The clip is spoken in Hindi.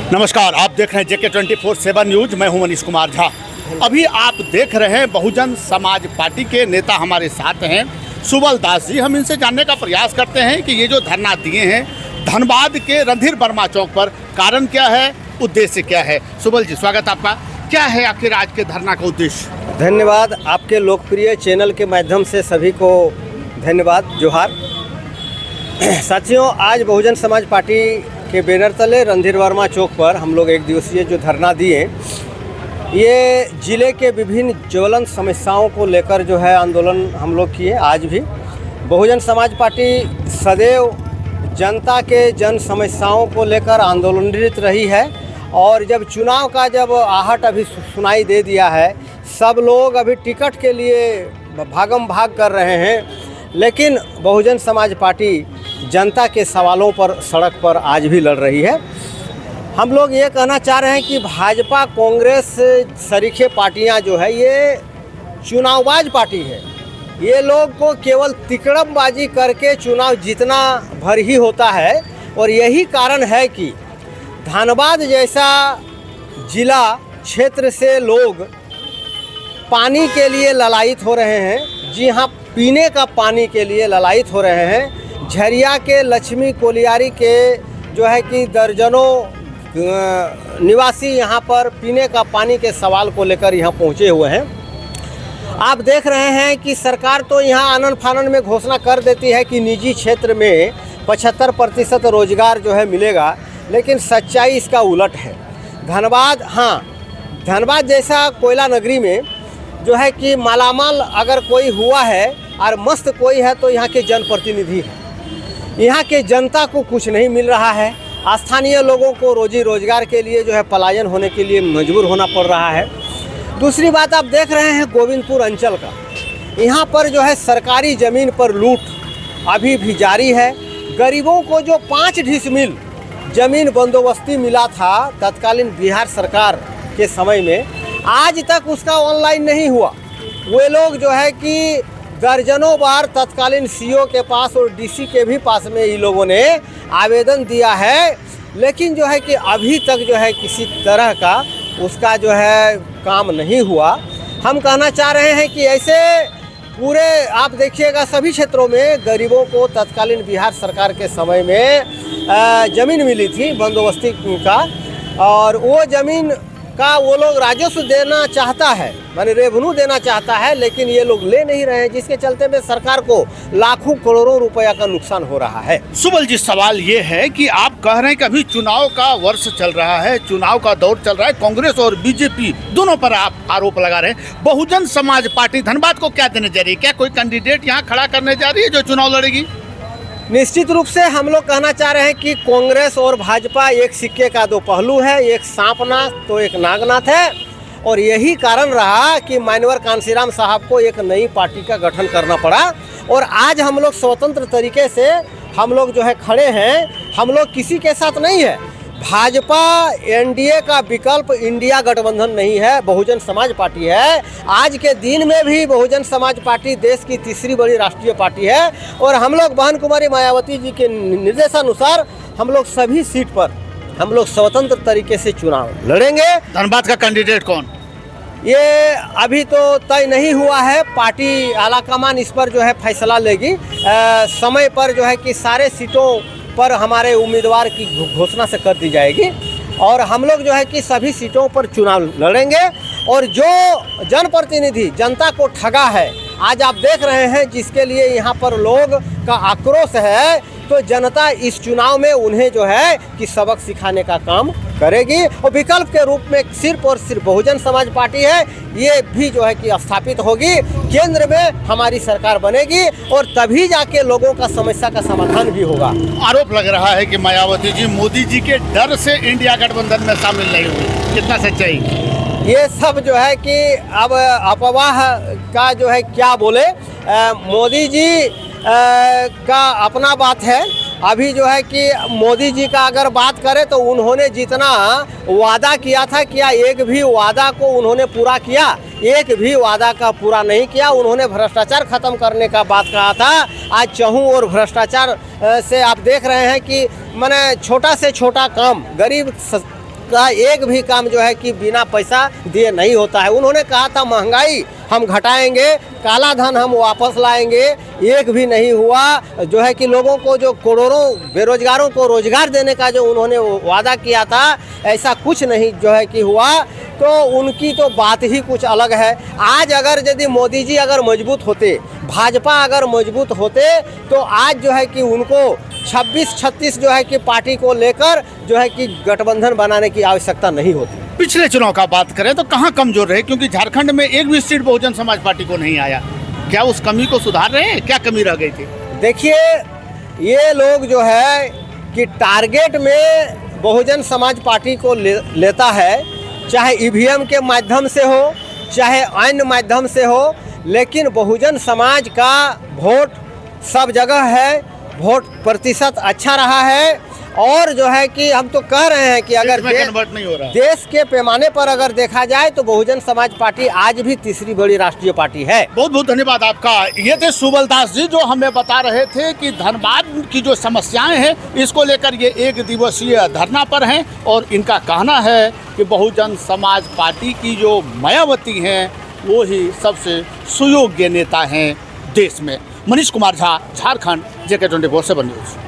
नमस्कार, आप देख रहे हैं जेके 24/7 न्यूज। मैं हूं मनीष कुमार झा। अभी आप देख रहे हैं बहुजन समाज पार्टी के नेता हमारे साथ हैं, सुबल दास जी। हम इनसे जानने का प्रयास करते हैं कि ये जो धरना दिए हैं धनबाद के रणधीर वर्मा चौक पर, कारण क्या है, उद्देश्य क्या है। सुबल जी, स्वागत आपका। क्या है आखिर आज के धरना का उद्देश्य? धन्यवाद। आपके लोकप्रिय चैनल के माध्यम से सभी को धन्यवाद, जोहार। साथियों, आज बहुजन समाज पार्टी के बैनर तले रणधीर वर्मा चौक पर हम लोग एक दिवसीय जो धरना दिए, ये जिले के विभिन्न ज्वलंत समस्याओं को लेकर जो है आंदोलन हम लोग किए। आज भी बहुजन समाज पार्टी सदैव जनता के जन समस्याओं को लेकर आंदोलनरत रही है और जब चुनाव का आहट अभी सुनाई दे दिया है, सब लोग अभी टिकट के लिए भागम भाग कर रहे हैं, लेकिन बहुजन समाज पार्टी जनता के सवालों पर सड़क पर आज भी लड़ रही है। हम लोग ये कहना चाह रहे हैं कि भाजपा कांग्रेस सरीखे पार्टियां जो है ये चुनावबाज पार्टी है। ये लोग को केवल तिकड़मबाजी करके चुनाव जीतना भर ही होता है और यही कारण है कि धनबाद जैसा जिला क्षेत्र से लोग पानी के लिए ललायित हो रहे हैं। जी हाँ, पीने का पानी के लिए ललायित हो रहे हैं। झरिया के लक्ष्मी कोलियारी के जो है कि दर्जनों निवासी यहाँ पर पीने का पानी के सवाल को लेकर यहाँ पहुँचे हुए हैं। आप देख रहे हैं कि सरकार तो यहाँ आनन फानन में घोषणा कर देती है कि निजी क्षेत्र में 75% रोजगार जो है मिलेगा, लेकिन सच्चाई इसका उलट है। धनबाद जैसा कोयला नगरी में जो है कि मालामाल अगर कोई हुआ है और मस्त कोई है तो यहाँ के जनप्रतिनिधि है। यहाँ के जनता को कुछ नहीं मिल रहा है। स्थानीय लोगों को रोजी रोजगार के लिए जो है पलायन होने के लिए मजबूर होना पड़ रहा है। दूसरी बात आप देख रहे हैं गोविंदपुर अंचल का, यहाँ पर जो है सरकारी ज़मीन पर लूट अभी भी जारी है। गरीबों को जो 5 डिसमिल ज़मीन बंदोबस्ती मिला था तत्कालीन बिहार सरकार के समय में, आज तक उसका ऑनलाइन नहीं हुआ। वे लोग जो है कि दर्जनों बार तत्कालीन सीओ के पास और डीसी के भी पास में इन लोगों ने आवेदन दिया है, लेकिन जो है कि अभी तक जो है किसी तरह का उसका जो है काम नहीं हुआ। हम कहना चाह रहे हैं कि ऐसे पूरे आप देखिएगा सभी क्षेत्रों में गरीबों को तत्कालीन बिहार सरकार के समय में ज़मीन मिली थी बंदोबस्ती का, और वो ज़मीन का वो लोग राजस्व देना चाहता है, माने रेवेन्यू देना चाहता है, लेकिन ये लोग ले नहीं रहे हैं, जिसके चलते में सरकार को लाखों करोड़ों रुपया का नुकसान हो रहा है। सुबल जी, सवाल ये है कि आप कह रहे हैं कि अभी चुनाव का वर्ष चल रहा है, चुनाव का दौर चल रहा है, कांग्रेस और बीजेपी दोनों पर आप आरोप लगा रहे हैं। बहुजन समाज पार्टी धनबाद को क्या देने जा रही है? क्या कोई कैंडिडेट यहाँ खड़ा करने जा रही है जो चुनाव लड़ेगी? निश्चित रूप से हम लोग कहना चाह रहे हैं कि कांग्रेस और भाजपा एक सिक्के का दो पहलू है, एक सांपनाथ तो एक नागनाथ है, और यही कारण रहा कि मान्यवर कांशीराम साहब को एक नई पार्टी का गठन करना पड़ा। और आज हम लोग स्वतंत्र तरीके से हम लोग जो है खड़े हैं, हम लोग किसी के साथ नहीं है। भाजपा एनडीए का विकल्प इंडिया गठबंधन नहीं है, बहुजन समाज पार्टी है। आज के दिन में भी बहुजन समाज पार्टी देश की तीसरी बड़ी राष्ट्रीय पार्टी है और हम लोग बहन कुमारी मायावती जी के निर्देशानुसार हम लोग सभी सीट पर हम लोग स्वतंत्र तरीके से चुनाव लड़ेंगे। धनबाद का कैंडिडेट कौन? ये अभी तो तय नहीं हुआ है, पार्टी आलाकमान इस पर जो है फैसला लेगी। समय पर जो है कि सारे सीटों पर हमारे उम्मीदवार की घोषणा से कर दी जाएगी और हम लोग जो है कि सभी सीटों पर चुनाव लड़ेंगे। और जो जनप्रतिनिधि जनता को ठगा है, आज आप देख रहे हैं जिसके लिए यहाँ पर लोग का आक्रोश है, तो जनता इस चुनाव में उन्हें जो है कि सबक सिखाने का काम करेगी। और विकल्प के रूप में सिर्फ और सिर्फ बहुजन समाज पार्टी है, ये भी जो है कि स्थापित होगी। केंद्र में हमारी सरकार बनेगी और तभी जाके लोगों का समस्या का समाधान भी होगा। आरोप लग रहा है कि मायावती जी मोदी जी के डर से इंडिया गठबंधन में शामिल नहीं हुई, कितना सच्चाई? ये सब जो है कि अब अफवाह का जो है क्या बोले, मोदी जी का अपना बात है। अभी जो है कि मोदी जी का अगर बात करें तो उन्होंने जितना वादा किया था, क्या एक भी वादा को उन्होंने पूरा किया? एक भी वादा का पूरा नहीं किया। उन्होंने भ्रष्टाचार खत्म करने का बात कहा था। आज चहूँ और भ्रष्टाचार से आप देख रहे हैं कि माने छोटा से छोटा काम गरीब का एक भी काम जो है कि बिना पैसा दिए नहीं होता है। उन्होंने कहा था महंगाई हम घटाएंगे, काला धन हम वापस लाएंगे, एक भी नहीं हुआ। जो है कि लोगों को जो करोड़ों बेरोजगारों को रोजगार देने का जो उन्होंने वादा किया था, ऐसा कुछ नहीं जो है कि हुआ। तो उनकी तो बात ही कुछ अलग है। आज अगर यदि मोदी जी अगर मजबूत होते, भाजपा अगर मजबूत होते, तो आज जो है कि उनको 26-36 जो है कि पार्टी को लेकर जो है कि गठबंधन बनाने की आवश्यकता नहीं होती। पिछले चुनाव का बात करें तो कहाँ कमजोर रहे, क्योंकि झारखंड में एक भी सीट बहुजन समाज पार्टी को नहीं आया। क्या उस कमी को सुधार रहे हैं? क्या कमी रह गई थी? देखिए, ये लोग जो है कि टारगेट में बहुजन समाज पार्टी को लेता है, चाहे ईवीएम के माध्यम से हो, चाहे अन्य माध्यम से हो, लेकिन बहुजन समाज का वोट सब जगह है, वोट प्रतिशत अच्छा रहा है। और जो है कि हम तो कह रहे हैं कि अगर कन्वर्ट नहीं हो रहा, देश के पैमाने पर अगर देखा जाए तो बहुजन समाज पार्टी आज भी तीसरी बड़ी राष्ट्रीय पार्टी है। बहुत बहुत धन्यवाद आपका। ये थे सुबल दास जी, जो हमें बता रहे थे कि धनबाद की जो समस्याएं हैं, इसको लेकर ये 1 दिवसीय धरना पर हैं। और इनका कहना है कि बहुजन समाज पार्टी की जो मायावती हैं, वो ही सबसे सुयोग्य नेता हैं देश में। Manish Kumar Jha, Jharkhand, JK 24/7 news.